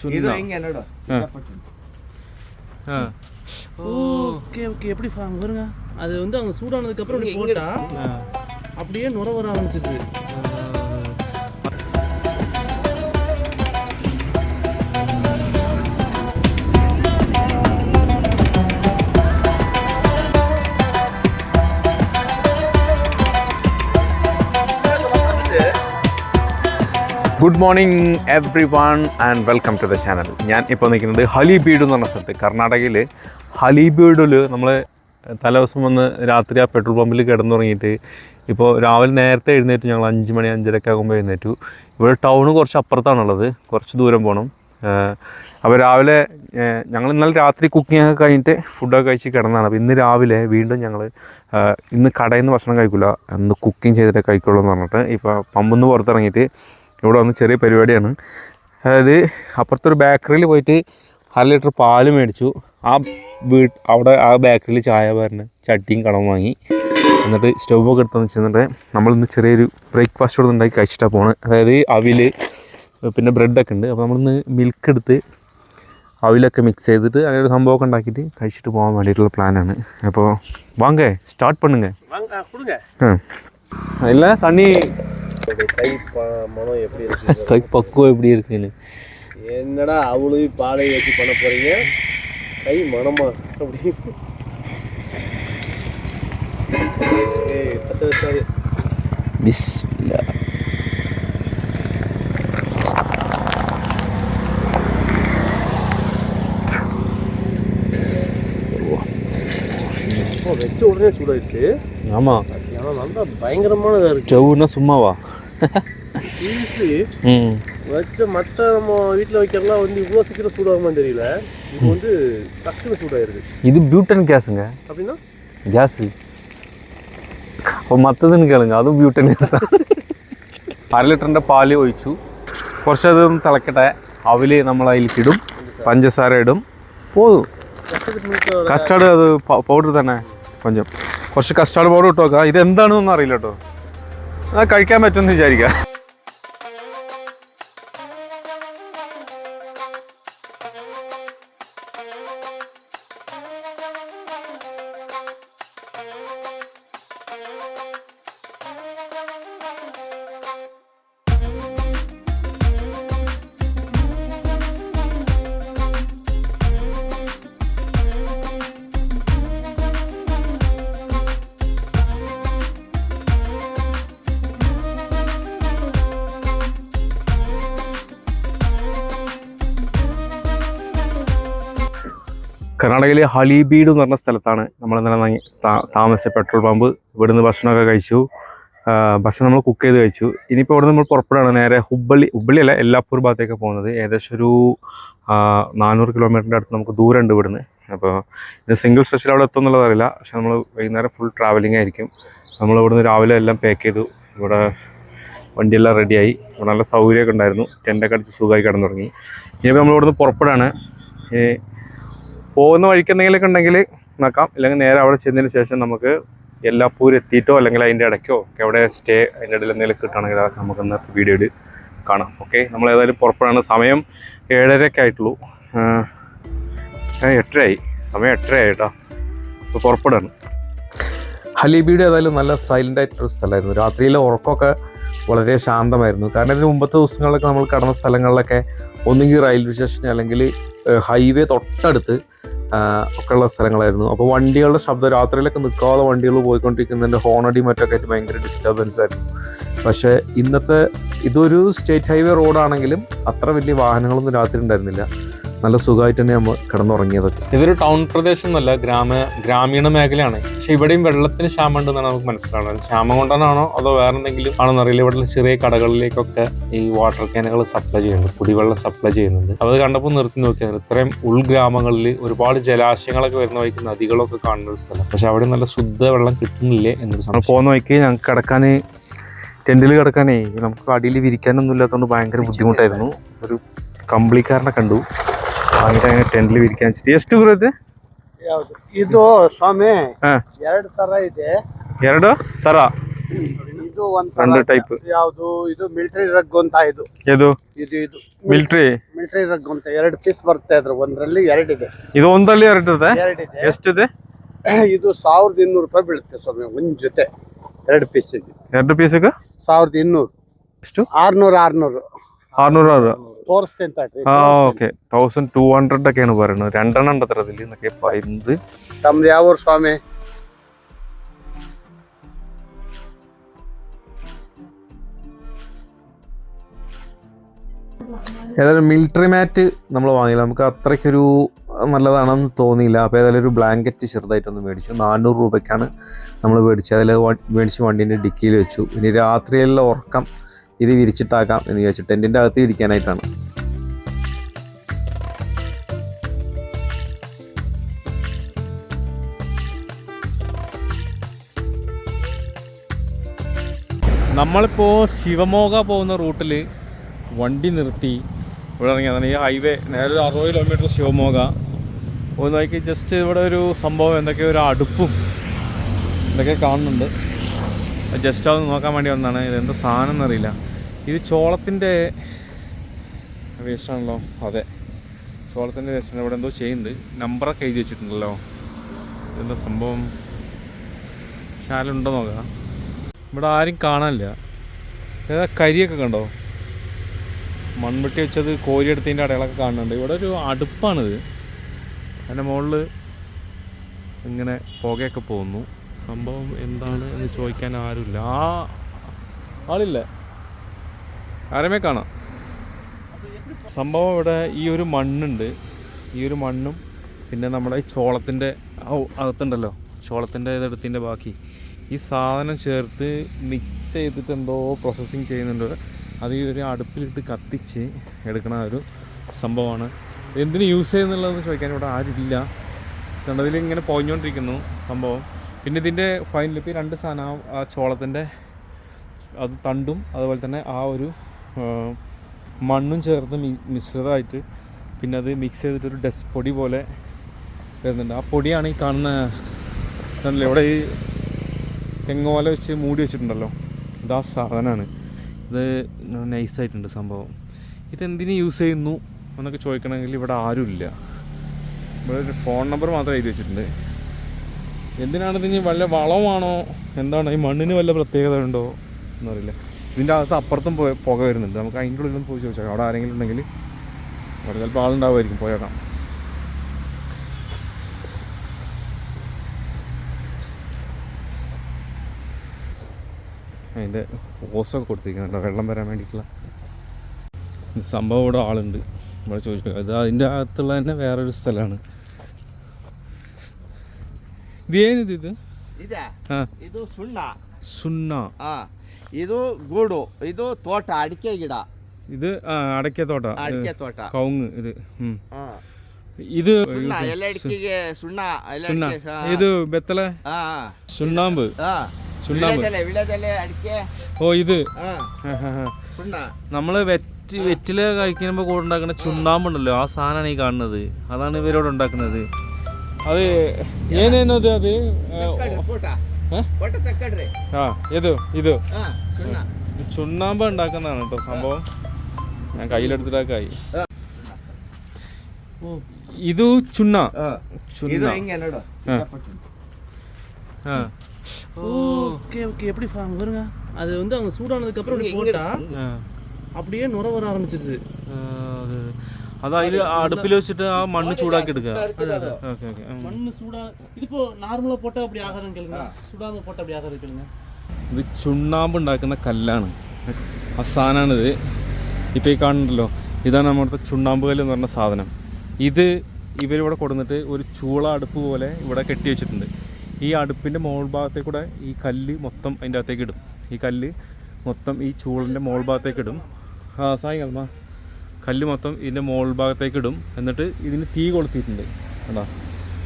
Okay okay எப்படி பாருங்க அது வந்து அவங்க சூடானதுக்கு அப்புறம் இப்படி போட்டா அப்படியே நுர வர ஆரம்பிச்சிருது. Good morning everyone and welcome to the channel. ഞാൻ ഇപ്പോൾ നിൽക്കുന്നത് ഹലിബീഡ് എന്ന് പറഞ്ഞ സ്ഥലത്ത്, കർണാടകയിൽ ഹലിബീഡിൽ നമ്മൾ തലേദിവസം വന്ന് രാത്രി ആ പെട്രോൾ പമ്പിൽ കിടന്നുറങ്ങിയിട്ട് ഇപ്പോൾ രാവിലെ നേരത്തെ എഴുന്നേറ്റു. ഞങ്ങൾ 5 മണി 5:30 ആകുമ്പോൾ എഴുന്നേറ്റു. ഇവിടെ ടൗണ് കുറച്ച് അപ്പുറത്താണുള്ളത്, കുറച്ച് ദൂരം പോകണം. അപ്പോൾ രാവിലെ ഞങ്ങൾ ഇന്നലെ രാത്രി കുക്കിംഗ് ഒക്കെ കഴിഞ്ഞിട്ട് ഫുഡൊക്കെ കഴിച്ച് കിടന്നതാണ്. അപ്പോൾ ഇന്ന് രാവിലെ വീണ്ടും ഞങ്ങൾ ഇന്ന് കടയിൽ നിന്ന് ഭക്ഷണം കഴിക്കില്ല, ഇന്ന് കുക്കിംഗ് ചെയ്തിട്ടേ കഴിക്കുള്ളൂ എന്ന് പറഞ്ഞിട്ട് ഇപ്പോൾ പമ്പിൽ നിന്ന് പുറത്തിറങ്ങിയിട്ട് ഇവിടെ വന്ന് ചെറിയ പരിപാടിയാണ്. അതായത് അപ്പുറത്തൊരു ബേക്കറിയിൽ പോയിട്ട് 1/2 ലിറ്റർ പാല് മേടിച്ചു. അവിടെ ആ ബേക്കറിയിൽ ചായ പറഞ്ഞ് ചട്ടിയും കടം വാങ്ങി, എന്നിട്ട് സ്റ്റൗവൊക്കെ എടുത്തെന്ന് വെച്ചിട്ടുണ്ടെങ്കിൽ നമ്മളിന്ന് ചെറിയൊരു ബ്രേക്ക്ഫാസ്റ്റ് ഇവിടെ ഉണ്ടാക്കി കഴിച്ചിട്ടാണ് പോകുന്നത്. അതായത് അവിൽ പിന്നെ ബ്രെഡൊക്കെ ഉണ്ട്. അപ്പോൾ നമ്മളിന്ന് മിൽക്ക് എടുത്ത് അവിലൊക്കെ മിക്സ് ചെയ്തിട്ട് അങ്ങനെ ഒരു സംഭവമൊക്കെ ഉണ്ടാക്കിയിട്ട് കഴിച്ചിട്ട് പോകാൻ വേണ്ടിയിട്ടുള്ള പ്ലാനാണ്. അപ്പോൾ വാങ്ങേ സ്റ്റാർട്ട് பண்ணுங்க. இல்லை தண்ணி மனம் எப்படி இருக்கு, கை பக்குவம் எப்படி இருக்குன்னு என்னடா அவளையும் பாலை வச்சு பண்ண போறீங்க, கை மனமா அப்படி பிஸ்மில்லா. வச்ச உடனே சூடாயிடுச்சு. ஆமாம், ஆனால் நல்லா பயங்கரமானதாக இருக்குது. ஸ்டவ்னா சும்மாவா வச்ச மற்ற நம்ம வீட்டில் வைக்கிறலாம் வந்து இவ்வளோ சீக்கிரம் சூடாகுமான்னு தெரியல. இது வந்து டக்குன்னு சூடாயிருது. இது பியூட்டன் கேஸுங்க. அப்படின்னா ഗ്യാസ് അപ്പോൾ മറ്റതെന്ന് കേളുங்க, അതും ബ്യൂട്ടൻ ഗ്യാസ് தான். 1/2 ലിറ്ററിൻ്റെ പാല് ഒഴിച്ചു, കുറച്ചതൊന്ന് തിളക്കട്ടെ. അവിൽ നമ്മൾ അതിലേക്കിടും, പഞ്ചസാര ഇടും, പോതും. കസ്റ്റാർഡ് അത് പൗഡർ തന്നെ, കുറച്ച് കസ്റ്റാർഡ് പൗഡർ ഇട്ട് നോക്കാം. ഇതെന്താണെന്നൊന്നും അറിയില്ല കേട്ടോ, അത് കഴിക്കാൻ പറ്റുമെന്ന് വിചാരിക്കാം. കർണാടകയിലെ ഹലിബീഡ് എന്ന് പറഞ്ഞ സ്ഥലത്താണ് നമ്മൾ ഇന്നലെ താമസിച്ച പെട്രോൾ പമ്പ്. ഇവിടുന്ന് ഭക്ഷണമൊക്കെ കഴിച്ചു. ഭക്ഷണം നമ്മൾ കുക്ക് ചെയ്ത് കഴിച്ചു. ഇനിയിപ്പോൾ ഇവിടെ നമ്മൾ പുറപ്പെടുകയാണ് നേരെ ഹുബ്ബള്ളിയല്ല യെല്ലാപ്പൂർ ഭാഗത്തേക്ക് പോകുന്നത്. ഏകദേശം ഒരു 400 കിലോമീറ്ററിൻ്റെ അടുത്ത് നമുക്ക് ദൂരമുണ്ട് ഇവിടുന്ന്. അപ്പോൾ ഇത് സിംഗിൾ സ്റ്റേഷൻ അവിടെ എത്തും എന്നുള്ളത് അറിയില്ല, പക്ഷെ നമ്മൾ വൈകുന്നേരം ഫുൾ ട്രാവലിംഗ് ആയിരിക്കും. നമ്മൾ ഇവിടുന്ന് രാവിലെ എല്ലാം പാക്ക് ചെയ്തു. ഇവിടെ വണ്ടിയെല്ലാം റെഡിയായി. ഇവിടെ നല്ല സൗകര്യമൊക്കെ ഉണ്ടായിരുന്നു. ടെൻ്റൊക്കെ അടിച്ച് സുഖമായി കിടന്നുറങ്ങി. ഇനിയിപ്പോൾ നമ്മൾ ഇവിടുന്ന് പുറപ്പെടുകയാണ്. പോകുന്ന വഴിക്ക് എന്തെങ്കിലുമൊക്കെ ഉണ്ടെങ്കിൽ നോക്കാം, അല്ലെങ്കിൽ നേരെ അവിടെ ചെന്നതിന് ശേഷം നമുക്ക് യെല്ലാപ്പൂർ എത്തിയിട്ടോ അല്ലെങ്കിൽ അതിൻ്റെ ഇടയ്ക്കോ എവിടെ സ്റ്റേ അതിൻ്റെ ഇടയിൽ എന്തെങ്കിലും കിട്ടുകയാണെങ്കിൽ അതൊക്കെ നമുക്ക് ഇന്നത്തെ വീഡിയോയിൽ കാണാം. ഓക്കെ, നമ്മൾ ഏതായാലും പുറപ്പെടാണ്. സമയം 7:30 ആയിട്ടുള്ളൂ. 8:30 സമയം 8:30 കേട്ടോ. അപ്പോൾ പുറപ്പെടാണ്. ഹലിബീഡ് ഏതായാലും നല്ല സൈലൻ്റ് ആയിട്ടൊരു സ്ഥലമായിരുന്നു. രാത്രിയിലെ ഉറക്കമൊക്കെ വളരെ ശാന്തമായിരുന്നു. കാരണം ഇതിന് മുമ്പത്തെ ദിവസങ്ങളിലൊക്കെ നമ്മൾ കടന്ന സ്ഥലങ്ങളിലൊക്കെ ഒന്നുകിൽ റെയിൽവേ സ്റ്റേഷൻ അല്ലെങ്കിൽ ഹൈവേ തൊട്ടടുത്ത് ഒക്കെയുള്ള സ്ഥലങ്ങളായിരുന്നു. അപ്പോൾ വണ്ടികളുടെ ശബ്ദം രാത്രിയിലൊക്കെ നിൽക്കാതെ വണ്ടികൾ പോയിക്കൊണ്ടിരിക്കുന്നതിൻ്റെ ഹോണടി മറ്റൊക്കെ ആയിട്ട് ഭയങ്കര ഡിസ്റ്റർബൻസ് ആയിരുന്നു. പക്ഷേ ഇന്നത്തെ ഇതൊരു സ്റ്റേറ്റ് ഹൈവേ റോഡാണെങ്കിലും അത്ര വലിയ വാഹനങ്ങളൊന്നും രാത്രി ഉണ്ടായിരുന്നില്ല. നല്ല സുഖമായിട്ട് തന്നെ നമ്മൾ കിടന്നുറങ്ങിയതൊക്കെ. ഇതൊരു ടൗൺ പ്രദേശം എന്നല്ല, ഗ്രാമീണ മേഖലയാണ്. പക്ഷെ ഇവിടെയും വെള്ളത്തിന് ക്ഷാമം ഉണ്ടെന്നാണ് നമുക്ക് മനസ്സിലാവുന്നത്. ക്ഷാമം കൊണ്ടാണോ അതോ വേറെ എന്തെങ്കിലും ആണെന്നറിയില്ല. ഇവിടെ ചെറിയ കടകളിലേക്കൊക്കെ ഈ വാട്ടർ ക്യാനുകൾ സപ്ലൈ ചെയ്യുന്നുണ്ട്, കുടിവെള്ളം സപ്ലൈ ചെയ്യുന്നുണ്ട്. അത് കണ്ടപ്പോൾ നിർത്തി നോക്കിയത് ഇത്രയും ഉൾഗ്രാമങ്ങളിൽ ഒരുപാട് ജലാശയങ്ങളൊക്കെ വരുന്ന വഴിക്ക് നദികളൊക്കെ കാണുന്ന ഒരു സ്ഥലം. പക്ഷെ അവിടെ നല്ല ശുദ്ധ വെള്ളം കിട്ടുന്നില്ലേ എന്നൊരു സമയം. പോകുന്ന വഴിക്ക് ഞങ്ങൾക്ക് കിടക്കാൻ ടെൻറ്റിൽ കിടക്കാനേ നമുക്ക് അടിയിൽ വിരിക്കാനൊന്നും ഇല്ലാത്തതുകൊണ്ട് ಭಯಂಕರ ബുദ്ധിമുട്ടായിരുന്നു. ഒരു ಕಂಬಳಿಕಾರನ ಕಂಡು ಹಾಗೆ ಟೆಂಟ್ಲಿ ವಿರಿಕೆ ಹಂಚಿಟ್ಟು. ಎಷ್ಟು ಬರುತ್ತೆ ಇದು ಸ್ವಾಮಿ? 2 ತರ ಇದೆ. 2 ತರ. ಇದು രണ്ട് ടൈപ്പ്. ಯಾವುದು ಇದು ಮಿಲಿಟರಿ ರಗ್ ಅಂತ ಇದು ഏതോ ಇದು ಇದು ಮಿಲಿಟರಿ ಮಿಲಿಟರಿ ರಗ್ ಅಂತ 2 ಪೀಸ್ ಬರುತ್ತೆ ಅದ್ರ ಒಂದರಲ್ಲಿ 2 ಇದೆ. ಇದು ಒಂದಲ್ಲಿ ಎರಡಿದೆ. 2 ಇದೆ. ಎಷ್ಟಿದೆ? ಇದು 1200 ರೂಪಾಯಿ ಬೀಳುತ್ತೆ ಸ್ವಾಮಿ ಒಂದ್ ಜೊತೆ 2 ಪೀಸ್ ಇದೆ. 2 ಪೀಸಿಗೆ 1200. ಎಷ್ಟು? 600 600 ತೋರಿಸ್ತೇನೆ ತಡ್ರಿ. ഓക്കെ 1200 ഒക്കെയാണ് പറയുന്നത്. 2 എണ്ണം ഉണ്ട് അത്ര അതിൽ എന്നൊക്കെ പറയുന്നത്. ತಮ್ದು ಯಾವ ಊರು ಸ್ವಾಮಿ? ഏതായാലും മിലിറ്ററി മാറ്റ് നമ്മൾ വാങ്ങിയില്ല, നമുക്ക് അത്രയ്ക്കൊരു നല്ലതാണെന്ന് തോന്നിയില്ല. അപ്പോൾ ഏതായാലും ഒരു ബ്ലാങ്കറ്റ് ചെറുതായിട്ടൊന്ന് മേടിച്ചു. 400 രൂപയ്ക്കാണ് നമ്മൾ മേടിച്ചത്. അതിൽ മേടിച്ച് വണ്ടീൻ്റെ ഡിക്കിയിൽ വെച്ചു. ഇനി രാത്രിയിലുള്ള ഉറക്കം ഇത് വിരിച്ചിട്ടാക്കാം എന്ന് വിചാരിച്ചു. ടെൻറ്റിൻ്റെ അകത്ത് ഇരിക്കാനായിട്ടാണ്. നമ്മളിപ്പോൾ ശിവമോഗ പോകുന്ന റൂട്ടിൽ വണ്ടി നിർത്തി ഇവിടെ ഇറങ്ങിയതാണ്. ഈ ഹൈവേ നേരെ ഒരു 60 കിലോമീറ്റർ ശിവമോഗ പോയി നോക്കി. ജസ്റ്റ് ഇവിടെ ഒരു സംഭവം എന്തൊക്കെയോ ഒരു അടുപ്പും ഇതൊക്കെ കാണുന്നുണ്ട്. ജസ്റ്റ് അതൊന്ന് നോക്കാൻ വേണ്ടി വന്നതാണ്. ഇതെന്താ സാധനം എന്നറിയില്ല. ഇത് ചോളത്തിൻ്റെ വേസ്റ്റാണല്ലോ. അതെ, ചോളത്തിൻ്റെ വേസ്റ്റാണ്. ഇവിടെ എന്തോ ചെയ്യുന്നുണ്ട്. നമ്പറൊക്കെ എഴുതി വെച്ചിട്ടുണ്ടല്ലോ. ഇതെന്താ സംഭവം? ശാലുണ്ടോ നോക്കാം. ഇവിടെ ആരും കാണാനില്ല. ഏതാ കരിയൊക്കെ കണ്ടോ? മൺവെട്ടി വെച്ചത് കോരിയെടുത്തതിൻ്റെ അടയാളൊക്കെ കാണുന്നുണ്ട്. ഇവിടെ ഒരു അടുപ്പാണിത്. അതിൻ്റെ മുകളിൽ ഇങ്ങനെ പുകയൊക്കെ പോകുന്നു. സംഭവം എന്താണ് എന്ന് ചോദിക്കാൻ ആരുമില്ല. ആളില്ലേ? ആരുമേ കാണാം. സംഭവം ഇവിടെ ഈ ഒരു മണ്ണുണ്ട്. ഈ ഒരു മണ്ണും പിന്നെ നമ്മുടെ ഈ ചോളത്തിൻ്റെ അകത്തുണ്ടല്ലോ, ചോളത്തിൻ്റെ ഇതെടുത്തിൻ്റെ ബാക്കി ഈ സാധനം ചേർത്ത് മിക്സ് ചെയ്തിട്ട് എന്തോ പ്രോസസ്സിങ് ചെയ്യുന്നുണ്ട്. അത് ഈ ഒരു അടുപ്പിലിട്ട് കത്തിച്ച് എടുക്കണ ഒരു സംഭവമാണ്. എന്തിന് യൂസ് ചെയ്യുന്നുള്ളതെന്ന് ചോദിക്കാൻ ഇവിടെ ആരുമില്ല. കണ്ടതിൽ ഇങ്ങനെ പോയിക്കൊണ്ടിരിക്കുന്നു സംഭവം. പിന്നെ ഇതിൻ്റെ ഫൈനൽ ഇപ്പോൾ 2 സാധനം, ആ ചോളത്തിൻ്റെ അത് തണ്ടും അതുപോലെ തന്നെ ആ ഒരു മണ്ണും ചേർത്ത് മിശ്രിതമായിട്ട് പിന്നെ അത് മിക്സ് ചെയ്തിട്ടൊരു ഡസ്റ്റ് പൊടി പോലെ വരുന്നുണ്ട്. ആ പൊടിയാണ് ഈ കാണുന്ന ഇവിടെ ഈ തെങ്ങോല വെച്ച് മൂടി വെച്ചിട്ടുണ്ടല്ലോ, ഇതാ സാധനമാണ്. ഇത് നൈസായിട്ടുണ്ട് സംഭവം. ഇതെന്തിന് യൂസ് ചെയ്യുന്നു എന്നൊക്കെ ചോദിക്കണമെങ്കിൽ ഇവിടെ ആരുമില്ല. ഇവിടെ ഒരു ഫോൺ നമ്പർ മാത്രം എഴുതി വെച്ചിട്ടുണ്ട്. എന്തിനാണിത്? ഇനി വല്ല വളമാണോ എന്താണ്? ഈ മണ്ണിന് വല്ല പ്രത്യേകത ഉണ്ടോ എന്നറിയില്ല. ഇതിൻ്റെ അകത്ത് അപ്പുറത്തും പുക വരുന്നുണ്ട്. നമുക്ക് അതിൻ്റെ ഉള്ളിലൊന്നും പോയി ചോദിച്ചാൽ അവിടെ ആരെങ്കിലും ഉണ്ടെങ്കിൽ അവിടെ ചിലപ്പോൾ ആളുണ്ടാവുമായിരിക്കും. പോയേക്കാം. അതിൻ്റെ ഓസൊക്കെ കൊടുത്തിരിക്കുന്നുണ്ട് വെള്ളം വരാൻ വേണ്ടിയിട്ടുള്ള സംഭവം. ഇവിടെ ആളുണ്ട്. ഇവിടെ ചോദിച്ചു. അത് അതിൻ്റെ അകത്തുള്ള തന്നെ വേറൊരു സ്ഥലമാണ്. ഇത് ഏനിത്? ഇത് ಇದು ಸುಣ್ಣ. ಸುಣ್ಣ. ಇದು ಗೂಡು. ಇದು ತೋಟ, ಅಡಿಕೆ ಗಿಡ. ഇത് അടയ്ക്ക തോട്ട, കവുങ്ങ്. ഇത് ഇത് ಎಲ್ಲ ಅಡಿಕೆಗೆ ಸುಣ್ಣ. ഇത് ബെത്തലെ ചുണ്ണാമ്പ്. ഓ ഇത് നമ്മള് വെറ്റില് കഴിക്കുമ്പോ കൂടെ ഉണ്ടാക്കുന്ന ചുണ്ണാമ്പുണ്ടല്ലോ, ആ സാധനമാണ് ഈ കാണുന്നത്. അതാണ് ഇവരോട് ഉണ്ടാക്കുന്നത്. അത് ഏനേനത്? അത് ഇത് ഇത് ചുണ്ണാമ്പ് ഉണ്ടാക്കുന്നതാണ് കേട്ടോ സംഭവം. ഞാൻ കയ്യിലെടുത്തിട്ടായി. ഇത് ചുണ്ണ. ஓகே ஓகே எப்படி வருங்க? அது வந்து அவங்க சூடானதுக்கு அப்புறம் இப்படி போட்டா அப்படியே நுர வர ஆரம்பிச்சிருது. അത് അതിൽ അടുപ്പിൽ വെച്ചിട്ട് ആ മണ്ണ് ചൂടാക്കി എടുക്കുക. മണ്ണ് ചൂടാ ഇതിപ്പോ നോർമലാ പോട്ടാ அப்படி ആകാതെന്ന് കേളുங்க. ചൂടാന്ന് പോട്ടാ அப்படி ആകാതെ കേളുங்க. ഇത് ചുണ്ണാമ്പ് ഉണ്ടാക്കുന്ന കല്ലാണ്. ആ സാധനമാണിത്. ഇപ്പോൾ ഈ കാണുന്നുണ്ടല്ലോ, ഇതാണ് നമ്മുടെ ചുണ്ണാമ്പ് കല്ല് എന്ന് പറഞ്ഞ സാധനം. ഇത് ഇവരിവിടെ കൊടുന്നിട്ട് ഒരു ചൂള അടുപ്പ് പോലെ ഇവിടെ കെട്ടി വെച്ചിട്ടുണ്ട്. ഈ അടുപ്പിൻ്റെ മോൾ ഭാഗത്തേക്ക് കൂടെ ഈ കല്ല് മൊത്തം അതിൻ്റെ അകത്തേക്ക് ഇടും. ഈ കല്ല് മൊത്തം ഈ ചൂളിൻ്റെ മോൾ ഭാഗത്തേക്ക് ഇടും. സായിക്കൽമാ കല്ല് മൊത്തം ഇതിൻ്റെ മോൾ ഭാഗത്തേക്ക് ഇടും. എന്നിട്ട് ഇതിന് തീ കൊളുത്തിയിട്ടുണ്ട്. കേട്ടോ,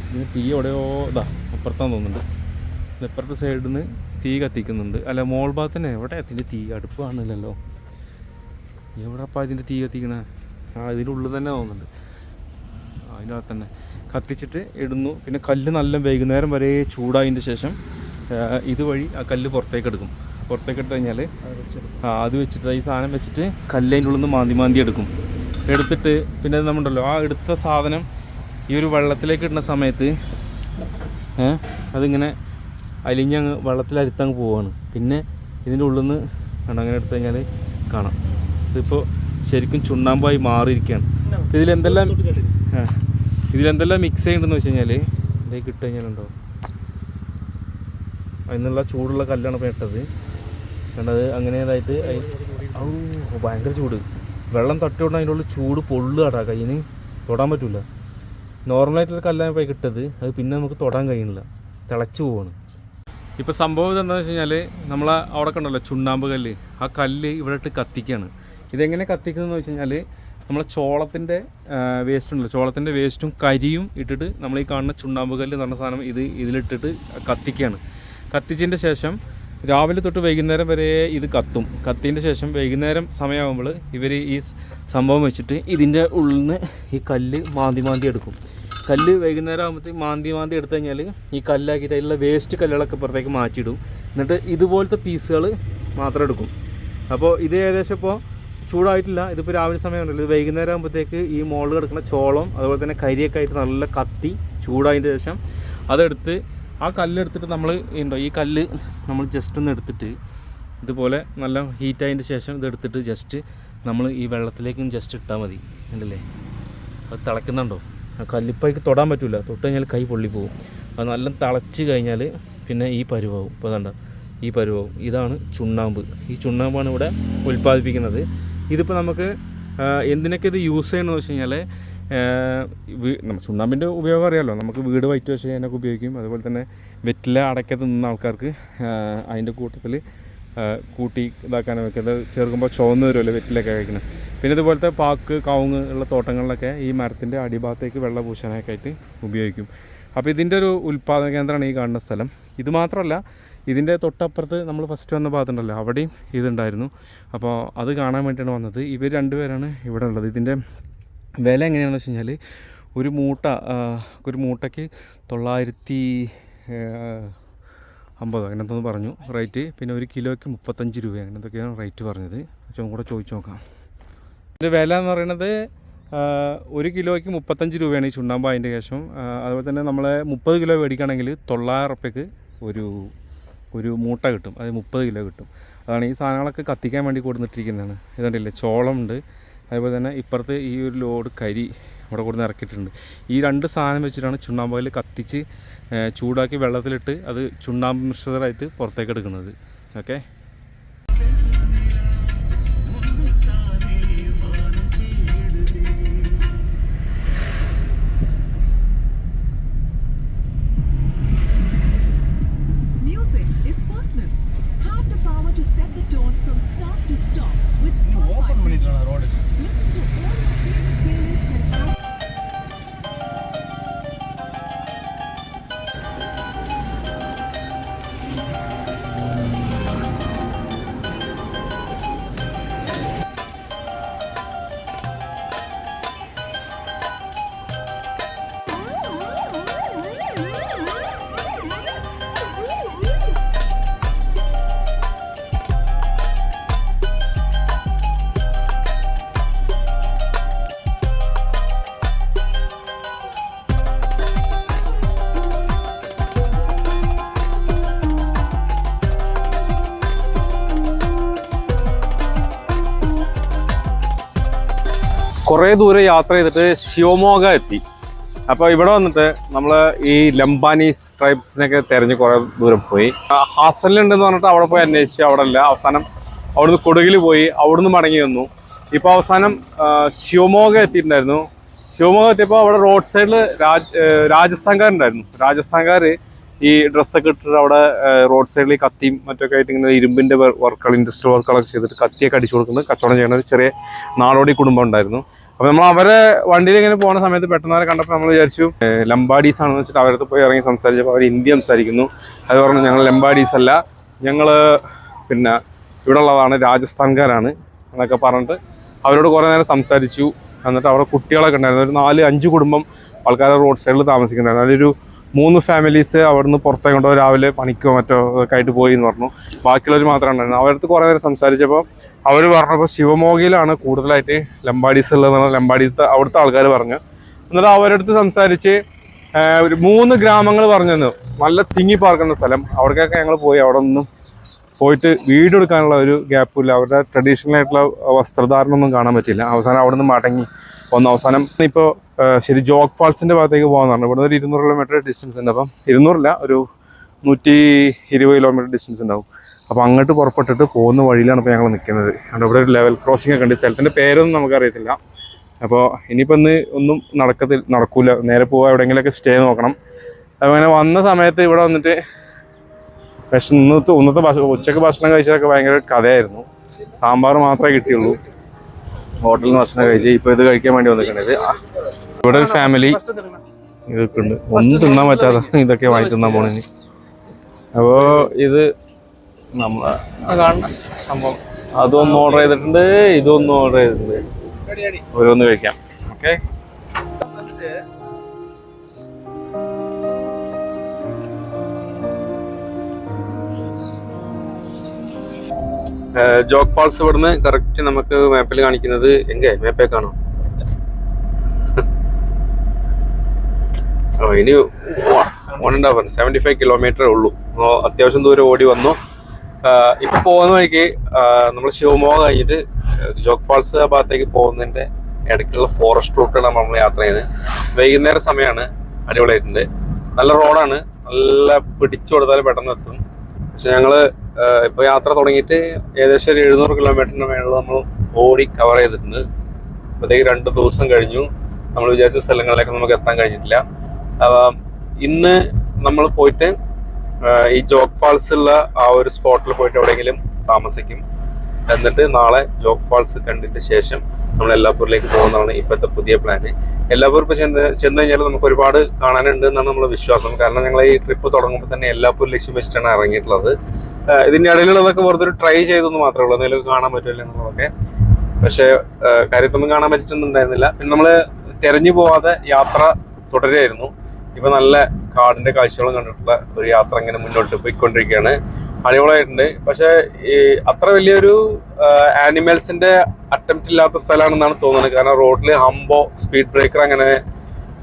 ഇതിന് തീ എവിടെയോ ഇതാ അപ്പുറത്താന്ന് തോന്നുന്നുണ്ട്. ഇപ്പുറത്തെ സൈഡിൽ നിന്ന് തീ കത്തിക്കുന്നുണ്ട്. അല്ല, മോൾ ഭാഗത്ത് തന്നെ എവിടെ അതിൻ്റെ തീ? അടുപ്പ് കാണില്ലല്ലോ. എവിടെ അപ്പം ഇതിൻ്റെ തീ കത്തിക്കണേ? ഇതിൻ്റെ ഉള്ളിൽ തന്നെ തോന്നുന്നുണ്ട്. അതിൻ്റെ അകത്ത് തന്നെ കത്തിച്ചിട്ട് ഇടുന്നു. പിന്നെ കല്ല് നല്ല വൈകുന്നേരം വരെ ചൂടായതിൻ്റെ ശേഷം ഇതുവഴി ആ കല്ല് പുറത്തേക്ക് എടുക്കും. പുറത്തേക്ക് ഇട്ട് കഴിഞ്ഞാൽ അത് വെച്ചിട്ട് ഈ സാധനം വെച്ചിട്ട് കല്ലതിൻ്റെ ഉള്ളിൽ നിന്ന് മാന്തി എടുക്കും. എടുത്തിട്ട് പിന്നെ നമ്മളുണ്ടല്ലോ ആ എടുത്ത സാധനം ഈ ഒരു വെള്ളത്തിലേക്ക് ഇടുന്ന സമയത്ത് അതിങ്ങനെ അലിഞ്ഞങ്ങ് വെള്ളത്തിലരുത്തങ്ങ് പോവാണ്. പിന്നെ ഇതിൻ്റെ ഉള്ളിൽ നിന്ന് അങ്ങനെ എടുത്തു കഴിഞ്ഞാൽ കാണാം ഇതിപ്പോൾ ശരിക്കും ചുണ്ണാമ്പായി മാറിയിരിക്കുകയാണ്. ഇതിലെന്തെല്ലാം മിക്സ് ചെയ്യുന്നുണ്ടെന്ന് വെച്ച് കഴിഞ്ഞാൽ ഇതേക്ക് ഇട്ട് കഴിഞ്ഞാലുണ്ടോ അതിനുള്ള ചൂടുള്ള കല്ലാണ് ഇപ്പോൾ ഇട്ടത്. കണ്ടത് അങ്ങനെയതായിട്ട് ഭയങ്കര ചൂട്. വെള്ളം തട്ടിയോണ്ട് അതിൻ്റെ ഉള്ളിൽ ചൂട് പൊള്ളുകടാ, കയ്യിന് തൊടാൻ പറ്റില്ല. നോർമലായിട്ടുള്ള കല്ലാണ് ഇപ്പോൾ കിട്ടത്, അത് പിന്നെ നമുക്ക് തൊടാൻ കഴിയുന്നില്ല, തിളച്ചു പോവാണ്. ഇപ്പോൾ സംഭവം എന്താണെന്ന് വെച്ച് കഴിഞ്ഞാൽ നമ്മൾ അവിടെ കണ്ടല്ലോ ചുണ്ണാമ്പ് കല്ല്, ആ കല്ല് ഇവിടെ ഇട്ട് കത്തിക്കുകയാണ്. ഇതെങ്ങനെ കത്തിക്കുന്നതെന്ന് വെച്ച് കഴിഞ്ഞാൽ നമ്മളെ ചോളത്തിൻ്റെ വേസ്റ്റ് ഉണ്ടല്ലോ, ചോളത്തിൻ്റെ വേസ്റ്റും കരിയും ഇട്ടിട്ട് നമ്മൾ ഈ കാണുന്ന ചുണ്ണാമ്പ് കല്ല് എന്ന് പറഞ്ഞ സാധനം ഇതിലിട്ടിട്ട് കത്തിക്കുകയാണ്. കത്തിച്ചതിൻ്റെ ശേഷം രാവിലെ തൊട്ട് വൈകുന്നേരം വരെ ഇത് കത്തും. കത്തിൻ്റെ ശേഷം വൈകുന്നേരം സമയമാകുമ്പോൾ ഇവർ ഈ സംഭവം വെച്ചിട്ട് ഇതിൻ്റെ ഉള്ളിൽ നിന്ന് ഈ കല്ല് മാന്തി എടുക്കും. കല്ല് വൈകുന്നേരം ആകുമ്പോഴത്തേക്ക് മാന്തി എടുത്തു കഴിഞ്ഞാൽ ഈ കല്ലാക്കിയിട്ട് അതിലുള്ള വേസ്റ്റ് കല്ലുകളൊക്കെ പുറത്തേക്ക് മാറ്റിയിടും. എന്നിട്ട് ഇതുപോലത്തെ പീസുകൾ മാത്രം എടുക്കും. അപ്പോൾ ഇത് ഏകദേശം ഇപ്പോൾ ചൂടായിട്ടില്ല, ഇതിപ്പോൾ രാവിലെ സമയമുണ്ടല്ലോ, ഇത് വൈകുന്നേരം ആകുമ്പോഴത്തേക്ക് ഈ മുകളിൽ കിടക്കുന്ന ചോളം അതുപോലെ തന്നെ കരിയൊക്കെ ആയിട്ട് നല്ല കത്തി ചൂടായതിൻ്റെ ശേഷം അതെടുത്ത് ആ കല്ലെടുത്തിട്ട് നമ്മൾ ഉണ്ടോ ഈ കല്ല് നമ്മൾ ജസ്റ്റ് ഒന്ന് എടുത്തിട്ട് ഇതുപോലെ നല്ല ഹീറ്റായതിൻ്റെ ശേഷം ഇതെടുത്തിട്ട് ജസ്റ്റ് നമ്മൾ ഈ വെള്ളത്തിലേക്കും ജസ്റ്റ് ഇട്ടാൽ മതി. ഉണ്ടല്ലേ, അത് തിളയ്ക്കുന്നുണ്ടോ, കല്ലിപ്പയ്ക്ക് തൊടാൻ പറ്റില്ല, തൊട്ട് കഴിഞ്ഞാൽ കൈ പൊള്ളിപ്പോവും. അത് നല്ല തിളച്ച് കഴിഞ്ഞാൽ പിന്നെ ഈ പരുവാവും. ഇപ്പോൾ അതാണ്ട ഈ പരുവാവും. ഇതാണ് ചുണ്ണാമ്പ്. ഈ ചുണ്ണാമ്പാണ് ഇവിടെ ഉൽപ്പാദിപ്പിക്കുന്നത്. ഇതിപ്പോൾ നമുക്ക് എന്തിനൊക്കെ ഇത് യൂസ് ചെയ്യണമെന്ന് വെച്ച് കഴിഞ്ഞാൽ ചുണ്ണാമ്പിൻ്റെ ഉപയോഗം അറിയാമല്ലോ, നമുക്ക് വീട് വൈറ്റ് വാഷ് ചെയ്യാനൊക്കെ ഉപയോഗിക്കും. അതുപോലെ തന്നെ വെറ്റില അടയ്ക്കത്ത് നിന്ന ആൾക്കാർക്ക് അതിൻ്റെ കൂട്ടത്തിൽ കൂട്ടി ഇതാക്കാനൊക്കെ അത് ചേർക്കുമ്പോൾ ചുവന്ന് വരുമല്ലോ വെറ്റിലൊക്കെ കഴിക്കുന്നത്. പിന്നെ ഇതുപോലത്തെ പാക്ക് കവുങ്ങ് ഉള്ള തോട്ടങ്ങളിലൊക്കെ ഈ മരത്തിൻ്റെ അടിഭാഗത്തേക്ക് വെള്ളം പൂശാനൊക്കെ ആയിട്ട് ഉപയോഗിക്കും. അപ്പോൾ ഇതിൻ്റെ ഒരു ഉൽപ്പാദന കേന്ദ്രമാണ് ഈ കാണുന്ന സ്ഥലം. ഇത് മാത്രമല്ല, ഇതിൻ്റെ തൊട്ടപ്പുറത്ത് നമ്മൾ ഫസ്റ്റ് വന്ന ഭാഗത്തുണ്ടല്ലോ, അവിടെയും ഇതുണ്ടായിരുന്നു. അപ്പോൾ അത് കാണാൻ വേണ്ടിയാണ് വന്നത്. ഇവർ രണ്ടുപേരാണ് ഇവിടെ ഉള്ളത്. ഇതിൻ്റെ വില എങ്ങനെയാണെന്ന് വെച്ച് കഴിഞ്ഞാൽ ഒരു മൂട്ടയ്ക്ക് 950 അങ്ങനത്തൊന്ന് പറഞ്ഞു റേറ്റ്. പിന്നെ ഒരു കിലോയ്ക്ക് 35 രൂപ അങ്ങനത്തൊക്കെയാണ് റേറ്റ് പറഞ്ഞത്. പക്ഷേ കൂടെ ചോദിച്ചു നോക്കാം. ഇതിൻ്റെ വില എന്ന് പറയുന്നത് 1 കിലോയ്ക്ക് 35 രൂപയാണ് ഈ ചുണ്ണാമ്പ്. അതിൻ്റെ ശേഷം അതുപോലെ തന്നെ നമ്മൾ 30 കിലോ മേടിക്കുകയാണെങ്കിൽ 900 റുപ്യക്ക് ഒരു മൂട്ട കിട്ടും. അത് 30 കിലോ കിട്ടും. അതാണ് ഈ സാധനങ്ങളൊക്കെ കത്തിക്കാൻ വേണ്ടി കൊടുത്തിട്ടിരിക്കുന്നതാണ്. ഇതുണ്ടല്ലേ, ചോളമുണ്ട്, അതുപോലെ തന്നെ ഇപ്പുറത്ത് ഈ ഒരു ലോഡ് കരി അവിടെ കൊടുന്ന് ഇറക്കിയിട്ടുണ്ട്. ഈ 2 സാധനം വെച്ചിട്ടാണ് ചുണ്ണാമ്പ് കത്തിച്ച് ചൂടാക്കി വെള്ളത്തിലിട്ട് അത് ചുണ്ണാമ്പ് മിശ്രിതമായിട്ട് പുറത്തേക്ക് എടുക്കുന്നത്. ഓക്കെ, കുറേ ദൂരം യാത്ര ചെയ്തിട്ട് ഷിവമോഗ എത്തി. അപ്പോൾ ഇവിടെ വന്നിട്ട് നമ്മൾ ഈ ലംബാനീസ് ട്രൈബ്സിനൊക്കെ തിരഞ്ഞ് കുറേ ദൂരം പോയി. ഹാസനിലുണ്ടെന്ന് പറഞ്ഞിട്ട് അവിടെ പോയി അന്വേഷിച്ചു, അവിടെ അല്ല. അവസാനം അവിടുന്ന് കൊടുകിൽ പോയി, അവിടുന്ന് മടങ്ങി വന്നു. ഇപ്പോൾ അവസാനം ഷിവമോഗ എത്തിയിട്ടുണ്ടായിരുന്നു. ഷിവമോഗ എത്തിയപ്പോൾ അവിടെ റോഡ് സൈഡിൽ രാജസ്ഥാൻകാരുണ്ടായിരുന്നു. രാജസ്ഥാൻകാർ ഈ ഡ്രസ്സൊക്കെ ഇട്ടിട്ട് അവിടെ റോഡ് സൈഡിൽ കത്തിയും മറ്റൊക്കെ ആയിട്ട് ഇങ്ങനെ ഇരുമ്പിൻ്റെ വർക്കുകൾ, ഇൻഡസ്ട്രിയൽ വർക്കുകളൊക്കെ ചെയ്തിട്ട് കത്തിയൊക്കെ അടിച്ചു കൊടുക്കുന്നത് കച്ചവടം ചെയ്യുന്ന ഒരു ചെറിയ നാടോടി കുടുംബം ഉണ്ടായിരുന്നു. അപ്പോൾ നമ്മൾ അവരെ വണ്ടിയിൽ ഇങ്ങനെ പോകുന്ന സമയത്ത് പെട്ടെന്ന് അവരെ കണ്ടപ്പോൾ നമ്മൾ വിചാരിച്ചു ലംബാഡീസ് ആണെന്ന് വെച്ചിട്ട് അവരടുത്ത് പോയി ഇറങ്ങി സംസാരിച്ചപ്പോൾ അവർ ഹിന്ദി സംസാരിക്കുന്നു. അത് പറഞ്ഞു ഞങ്ങൾ ലംബാഡീസ് അല്ല, ഞങ്ങൾ പിന്നെ ഇവിടെ ഉള്ളതാണ്, രാജസ്ഥാൻകാരാണ് എന്നൊക്കെ പറഞ്ഞിട്ട് അവരോട് കുറേ നേരം സംസാരിച്ചു. എന്നിട്ട് അവരുടെ കുട്ടികളൊക്കെ ഉണ്ടായിരുന്നു. ഒരു 4-5 കുടുംബം ആൾക്കാർ റോഡ് സൈഡിൽ താമസിക്കുന്നുണ്ടായിരുന്നു. അതിലൊരു 3 ഫാമിലീസ് അവിടുന്ന് പുറത്തേക്കൊണ്ടോ രാവിലെ പണിക്കോ മറ്റോ ഒക്കെ ആയിട്ട് പോയി എന്ന് പറഞ്ഞു. ബാക്കിയുള്ളവർ മാത്രമേ ഉണ്ടായിരുന്നു. അവരടുത്ത് കുറേ നേരം സംസാരിച്ചപ്പോൾ അവർ പറഞ്ഞപ്പോൾ ശിവമോഗയിലാണ് കൂടുതലായിട്ട് ലംബാഡീസ് ഉള്ളതെന്നാണ് ലംബാഡീസ് അവിടുത്തെ ആൾക്കാർ പറഞ്ഞു. എന്നിട്ട് അവരടുത്ത് സംസാരിച്ച് ഒരു 3 ഗ്രാമങ്ങൾ പറഞ്ഞു തന്നു. നല്ല തിങ്ങി പാർക്കുന്ന സ്ഥലം. അവിടേക്കൊക്കെ ഞങ്ങൾ പോയി. അവിടെ ഒന്നും പോയിട്ട് വീഡിയോ എടുക്കാനുള്ള ഒരു ഗ്യാപ്പില്ല. അവരുടെ ട്രഡീഷണൽ ആയിട്ടുള്ള വസ്ത്രധാരണം ഒന്നും കാണാൻ പറ്റില്ല. അവസാനം അവിടെ നിന്ന് മടങ്ങി വന്നു. അവസാനം ഇപ്പോൾ ശരി ജോഗ് ഫാൾസിൻ്റെ ഭാഗത്തേക്ക് പോകാമെന്ന് പറഞ്ഞു. ഇവിടെ ഒരു 200 കിലോമീറ്റർ ഡിസ്റ്റൻസ് ഉണ്ട്. അപ്പം 200 ഒരു 120 കിലോമീറ്റർ ഡിസ്റ്റൻസ് ഉണ്ടാവും. അപ്പോൾ അങ്ങോട്ട് പുറപ്പെട്ടിട്ട് പോകുന്ന വഴിയിലാണ് ഇപ്പോൾ ഞങ്ങൾ നിൽക്കുന്നത്. അവിടെ ഇവിടെ ഒരു ലെവൽ ക്രോസിംഗ് ഒക്കെ ഉണ്ട്. സ്ഥലത്തിൻ്റെ പേരൊന്നും നമുക്കറിയത്തില്ല. അപ്പോൾ ഇനിയിപ്പോൾ ഇന്ന് ഒന്നും നടക്കൂല. നേരെ പോവുക, എവിടെയെങ്കിലുമൊക്കെ സ്റ്റേ നോക്കണം. അങ്ങനെ വന്ന സമയത്ത് ഇവിടെ വന്നിട്ട് ഉച്ചക്ക് ഭക്ഷണം കഴിച്ചതൊക്കെ ഭയങ്കര കഥയായിരുന്നു. സാമ്പാർ മാത്രമേ കിട്ടിയുള്ളൂ. ഹോട്ടലിൽ നിന്ന് ഭക്ഷണം കഴിച്ച് ഇപ്പോൾ ഇത് കഴിക്കാൻ വേണ്ടി വന്നിട്ടുണ്ട്. ഇവിടെ ഒരു ഫാമിലി ഇതൊക്കെ ഉണ്ട്. ഒന്നും തിന്നാൻ പറ്റാതെ ഇതൊക്കെ വാങ്ങി തിന്നാൻ പോണേ. അപ്പോൾ ഇത് നമ്മളെ കാണുന്ന സംഭവം അതൊന്ന് ഓർഡർ ചെയ്തിട്ടുണ്ട്, ഇതൊന്നും ഓർഡർ ചെയ്തിട്ടുണ്ട്. ഓരോന്ന് കഴിക്കാം. ഓക്കെ, ജോഗ് ഫാൾസ് ഇവിടുന്ന് കറക്റ്റ് നമുക്ക് മാപ്പിൽ കാണിക്കുന്നത് മാപ്പേ കാണാം. ഇനി 75 കിലോമീറ്ററേ ഉള്ളൂ. അത്യാവശ്യം ദൂരം ഓടി വന്നു. ഇപ്പൊ പോകുന്ന വഴിക്ക് നമ്മൾ ശിവമോഗ കഴിഞ്ഞിട്ട് ജോഗ് ഫാൾസ് ആ ഭാഗത്തേക്ക് പോകുന്നതിന്റെ ഇടയ്ക്കുള്ള ഫോറസ്റ്റ് റൂട്ടാണ് നമ്മൾ യാത്ര ചെയ്യുന്നത്. വൈകുന്നേരം സമയമാണ്. അടിപൊളിയായിട്ടുണ്ട്. നല്ല റോഡാണ്. നല്ല പിടിച്ചു കൊടുത്താൽ പെട്ടെന്ന് എത്തും. പക്ഷെ ഞങ്ങള് ഇപ്പൊ യാത്ര തുടങ്ങിയിട്ട് ഏകദേശം ഒരു 700 കിലോമീറ്ററിന് മേളിൽ നമ്മൾ ഓടി കവർ ചെയ്തിട്ടുണ്ട്. അപ്പോഴത്തേക്ക് 2 ദിവസം കഴിഞ്ഞു. നമ്മൾ വിചാരിച്ച സ്ഥലങ്ങളിലേക്ക് നമുക്ക് എത്താൻ കഴിഞ്ഞിട്ടില്ല. ഇന്ന് നമ്മൾ പോയിട്ട് ഈ ജോഗ് ഫാൾസ് ഉള്ള ആ ഒരു സ്പോട്ടിൽ പോയിട്ട് എവിടെയെങ്കിലും താമസിക്കും. എന്നിട്ട് നാളെ ജോഗ് ഫാൾസ് കണ്ടിട്ട് ശേഷം നമ്മൾ എല്ലാപ്പൂരിലേക്ക് പോകുന്നതാണ് ഇപ്പോഴത്തെ പുതിയ പ്ലാന്. എല്ലാപ്പൂർ ഇപ്പോൾ ചെന്ന് കഴിഞ്ഞാൽ നമുക്ക് ഒരുപാട് കാണാനുണ്ട് എന്നാണ് നമ്മുടെ വിശ്വാസം. കാരണം ഞങ്ങൾ ഈ ട്രിപ്പ് തുടങ്ങുമ്പോൾ തന്നെ എല്ലാപ്പൂർ ലക്ഷ്യം വെച്ചിട്ടാണ് ഇറങ്ങിയിട്ടുള്ളത്. ഇതിൻ്റെ ഇടയിലുള്ളതൊക്കെ വെറുതെ ഒരു ട്രൈ ചെയ്തെന്ന് മാത്രമേ ഉള്ളൂ. എന്തെങ്കിലും കാണാൻ പറ്റില്ല എന്നുള്ളതൊക്കെ. പക്ഷേ കാര്യത്തൊന്നും കാണാൻ പറ്റിയിട്ടൊന്നും ഉണ്ടായിരുന്നില്ല. പിന്നെ നമ്മൾ തെരഞ്ഞു പോവാതെ യാത്ര തുടരുകയായിരുന്നു. ഇപ്പൊ നല്ല കാടിന്റെ കാഴ്ചകളും കണ്ടിട്ടുള്ള ഒരു യാത്ര ഇങ്ങനെ മുന്നോട്ട് പോയിക്കൊണ്ടിരിക്കുകയാണ്. അടിപൊളിയായിട്ടുണ്ട്. പക്ഷെ ഈ അത്ര വലിയൊരു ആനിമൽസിന്റെ അറ്റംപ്റ്റ് ഇല്ലാത്ത സ്ഥലമാണെന്നാണ് തോന്നുന്നത്. കാരണം റോഡിൽ ഹംബോ സ്പീഡ് ബ്രേക്കർ അങ്ങനെ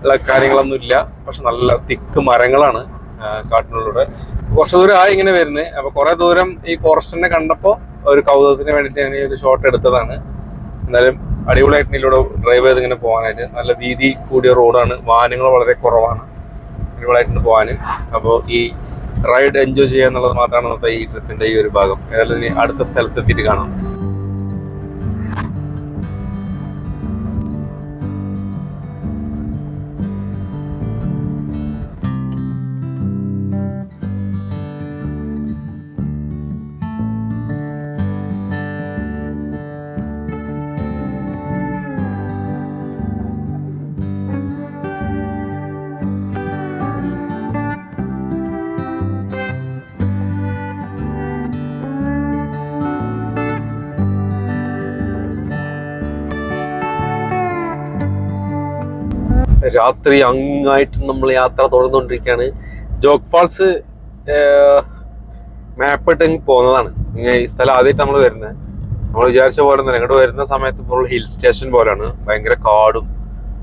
ഉള്ള കാര്യങ്ങളൊന്നും ഇല്ല. പക്ഷെ നല്ല തിക്ക് മരങ്ങളാണ് കാട്ടിനുള്ളിലൂടെ. കുറച്ച് ദൂരം ഇങ്ങനെ വരുന്നത്. അപ്പൊ കുറെ ദൂരം ഈ ഫോറസ്റ്റിനെ കണ്ടപ്പോൾ ഒരു കൗതുകത്തിന് വേണ്ടിയിട്ട് ഞാൻ ഒരു ഷോട്ട് എടുത്തതാണ്. എന്നാലും അടിപൊളിയായിട്ട് ഇതിലൂടെ ഡ്രൈവ് ചെയ്ത് ഇങ്ങനെ പോകാനായിട്ട് നല്ല വീതി കൂടിയ റോഡാണ്. വാഹനങ്ങൾ വളരെ കുറവാണ്. അടിപൊളിയായിട്ടുണ്ട് പോകാൻ. അപ്പോൾ ഈ റൈഡ് എൻജോയ് ചെയ്യുക എന്നുള്ളത് മാത്രമാണ് നമ്മുടെ ഈ ട്രിപ്പിന്റെ ഈ ഒരു ഭാഗം. ഏതായാലും ഇനി അടുത്ത സ്ഥലത്തെത്തിയിട്ട് കാണാം. രാത്രി അങ്ങായിട്ട് നമ്മൾ യാത്ര തുടർന്നുകൊണ്ടിരിക്കുകയാണ്. ജോഗ് ഫാൾസ് മാപ്പ് ഇട്ട് പോകുന്നതാണ്. ഈ സ്ഥലം ആദ്യമായിട്ട് നമ്മൾ വരുന്നത്. നമ്മൾ വിചാരിച്ച പോലെ തന്നെ ഇങ്ങോട്ട് വരുന്ന സമയത്ത് ഇപ്പോൾ ഹിൽ സ്റ്റേഷൻ പോലെയാണ്. ഭയങ്കര കാടും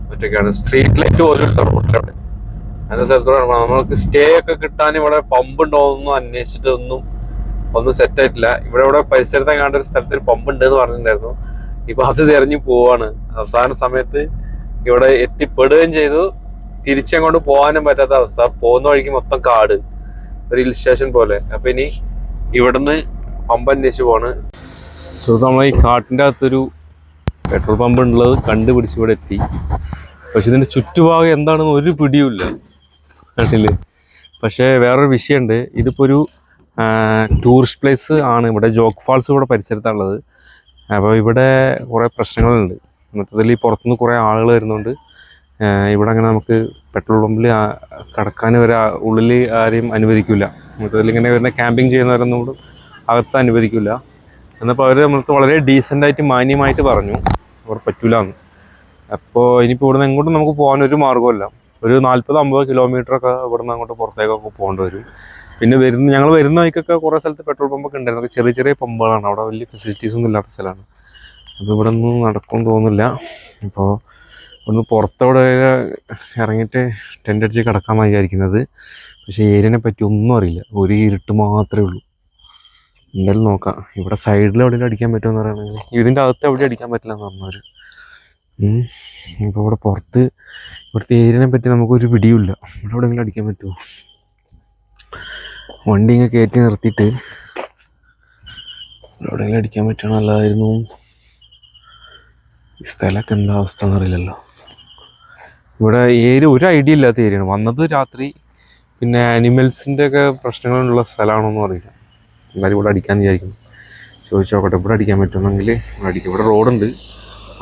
മറ്റൊക്കെയാണ്. സ്ട്രീറ്റ് ലൈറ്റ് പോലും റോഡിലവിടെ അങ്ങനത്തെ സ്ഥലത്തോടെ നമ്മൾക്ക് സ്റ്റേ ഒക്കെ കിട്ടാൻ ഇവിടെ പമ്പ് ഉണ്ടോന്നൊന്നും അന്വേഷിച്ചിട്ട് ഒന്നും സെറ്റ് ആയിട്ടില്ല. ഇവിടെ പരിസരത്തെ കണ്ട ഒരു സ്ഥലത്ത് പമ്പ് ഉണ്ട് എന്ന് പറഞ്ഞിട്ടുണ്ടായിരുന്നു. ഇപ്പൊ അത് തിരഞ്ഞു പോവാണ്. അവസാന സമയത്ത് ഇവിടെ എത്തിപ്പെടുകയും ചെയ്തു. തിരിച്ചങ്ങോട്ട് പോകാനും പറ്റാത്ത അവസ്ഥ. പോകുന്ന വഴിക്ക് മൊത്തം കാട്, ഒരു ഹിൽ സ്റ്റേഷൻ പോലെ. അപ്പൊ ഇനി ഇവിടുന്ന് പമ്പ് അന്വേഷിച്ച് പോവാണ്. സോ നമ്മൾ ഈ കാട്ടിൻ്റെ അകത്തൊരു പെട്രോൾ പമ്പ് ഉള്ളത് കണ്ടുപിടിച്ച് ഇവിടെ എത്തി. പക്ഷെ ഇതിൻ്റെ ചുറ്റുഭാഗം എന്താണെന്ന് ഒരു പിടിയുമില്ല നാട്ടില്. പക്ഷേ വേറൊരു വിഷയമുണ്ട്. ഇതിപ്പോൾ ഒരു ടൂറിസ്റ്റ് പ്ലേസ് ആണ്. ഇവിടെ ജോഗ് ഫാൾസ് ഇവിടെ പരിസരത്താണുള്ളത്. അപ്പോൾ ഇവിടെ കുറേ പ്രശ്നങ്ങളുണ്ട്. മൊത്തത്തിൽ ഈ പുറത്തുനിന്ന് കുറേ ആളുകൾ വരുന്നുണ്ട്. ഇവിടെ അങ്ങനെ നമുക്ക് പെട്രോൾ പമ്പിൽ കടക്കാൻ വരെ ഉള്ളിൽ ആരെയും അനുവദിക്കില്ല. മൊത്തത്തിൽ ഇങ്ങനെ വരുന്ന ക്യാമ്പിങ് ചെയ്യുന്നവരൊന്നും അകത്ത് അനുവദിക്കില്ല. എന്നപ്പോൾ അവർ നമ്മൾക്ക് വളരെ ഡീസൻ്റായിട്ട് മാന്യമായിട്ട് പറഞ്ഞു അവിടെ പറ്റൂല എന്ന്. അപ്പോൾ ഇനിയിപ്പോൾ ഇവിടുന്ന് എങ്ങോട്ടും നമുക്ക് പോകാനൊരു മാർഗ്ഗമല്ല. ഒരു 40-50 കിലോമീറ്ററൊക്കെ ഇവിടെ നിന്ന് അങ്ങോട്ട് പുറത്തേക്കൊക്കെ പോകേണ്ടി വരും. പിന്നെ ഞങ്ങൾ വരുന്ന വഴിക്കൊക്കെ കുറേ സ്ഥലത്ത് പെട്രോൾ പമ്പൊക്കെ ഉണ്ടായിരുന്നു. ചെറിയ ചെറിയ പമ്പുകളാണ്, അവിടെ വലിയ ഫെസിലിറ്റീസ് ഒന്നും ഇല്ലാത്ത സ്ഥലമാണ്. അപ്പോൾ ഇവിടെ ഒന്നും നടക്കുമെന്ന് തോന്നുന്നില്ല. ഇപ്പോൾ ഒന്ന് പുറത്തവിടെ ഇറങ്ങിയിട്ട് ടെൻ്റ് അടിച്ച് കിടക്കാമെന്നാണ് വിചാരിക്കുന്നത്. പക്ഷേ ഏരിയനെ പറ്റി ഒന്നും അറിയില്ല, ഒരു ഇരുട്ട് മാത്രമേ ഉള്ളൂ. എന്തായാലും നോക്കാം. ഇവിടെ സൈഡിൽ എവിടെയെങ്കിലും അടിക്കാൻ പറ്റുമെന്ന് പറയുകയാണെങ്കിൽ, ഇതിൻ്റെ അകത്ത് എവിടെ അടിക്കാൻ പറ്റില്ല എന്ന് പറഞ്ഞവർ. ഇപ്പോൾ ഇവിടെ പുറത്ത് ഇവിടുത്തെ ഏരിയനെ പറ്റി നമുക്കൊരു പിടിയുമില്ല. ഇവിടെ എവിടെയെങ്കിലും അടിക്കാൻ പറ്റുമോ? വണ്ടി ഇങ്ങനെ കയറ്റി നിർത്തിയിട്ട് എവിടെയെങ്കിലും അടിക്കാൻ പറ്റുകയാണെങ്കിൽ നല്ലതായിരുന്നു. ഈ സ്ഥലമൊക്കെ എന്താ അവസ്ഥ എന്നറിയില്ലല്ലോ. ഇവിടെ ഏരിയ ഒരു ഐഡിയ ഇല്ലാത്ത ഏരിയയാണ്. വന്നത് രാത്രി, പിന്നെ ആനിമൽസിൻ്റെ ഒക്കെ പ്രശ്നങ്ങളുള്ള സ്ഥലമാണോന്നും അറിയില്ല. എന്തായാലും ഇവിടെ അടിക്കാൻ വിചാരിക്കും. ചോദിച്ചു നോക്കട്ടെ, ഇവിടെ അടിക്കാൻ പറ്റുമെന്നെങ്കിൽ ഇവിടെ അടിക്കും. ഇവിടെ റോഡുണ്ട്,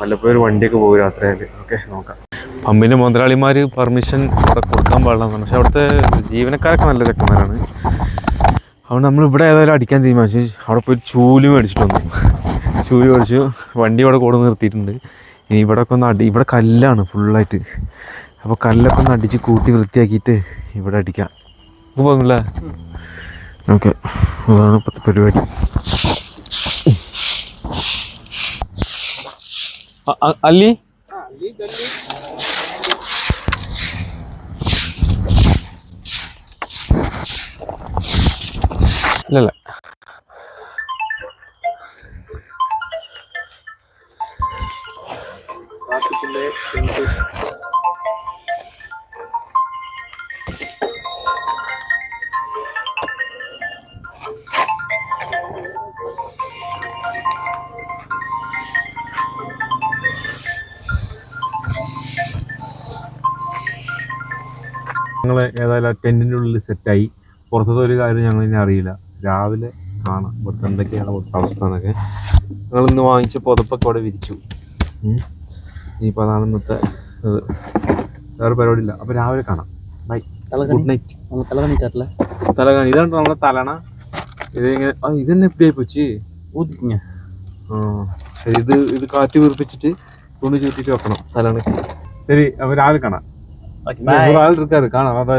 വല്ലപ്പോഴും ഒരു വണ്ടിയൊക്കെ പോകും രാത്രിയായാൽ. ഓക്കെ, നോക്കാം. പമ്പിൻ്റെ മുതലാളിമാർ പെർമിഷൻ അവിടെ കൊടുക്കാൻ പാടില്ലെന്നാണ്. പക്ഷെ അവിടുത്തെ ജീവനക്കാരൊക്കെ നല്ല ചെക്കന്മാരാണ്. അതുകൊണ്ട് നമ്മളിവിടെ ഏതായാലും അടിക്കാൻ തീരുമാനിച്ചു. അവിടെ പോയി ചൂല് മേടിച്ചിട്ട് വന്നു. ചൂല് മേടിച്ചു, വണ്ടി ഇവിടെ കൂടെ നിർത്തിയിട്ടുണ്ട്. ഇനി ഇവിടെയൊക്കെ ഒന്ന് ഇവിടെ കല്ലാണ് ഫുള്ളായിട്ട്. അപ്പോൾ കല്ലൊക്കെ ഒന്ന് അടിച്ച് കൂട്ടി വൃത്തിയാക്കിയിട്ട് ഇവിടെ അടിക്കാം. ഇത് പോകുന്നില്ല. ഓക്കെ, അതാണ് ഇപ്പോഴത്തെ പരിപാടി. അല്ലി ഇല്ലല്ല, ഞങ്ങൾ ഏതായാലും ടെൻറ്റിൻ്റെ ഉള്ളിൽ സെറ്റായി. പുറത്തത്തെ ഒരു കാര്യം ഞങ്ങളിനി അറിയില്ല. രാവിലെ കാണാം ഇവിടുത്തെ എന്തൊക്കെയാണ് ഇവിടുത്തെ അവസ്ഥ എന്നൊക്കെ. ഞങ്ങളിന്ന് വാങ്ങിച്ച പുതപ്പൊക്കെ അവിടെ വിരിച്ചു. ഇനിയിപ്പോൾ അതാണ് ഇന്നത്തെ ഇത്. വേറെ പരിപാടിയില്ല. അപ്പോൾ രാവിലെ കാണാം. By, good night. തലകാണി ഇതാണ് നമ്മുടെ തലണ. ഇതിങ്ങനെ ഇതന്നെ എപ്പിയായി പോച്ച് ഊതിഞ്ഞ. ശരി, ഇത് കാറ്റ് വീർപ്പിച്ചിട്ട് തുണി ചുറ്റിട്ട് വെക്കണം തലണക്ക്. ശരി, അപ്പോൾ രാവിലെ കാണാം. ആൾ இருக்காரு, കാണാം. അതാ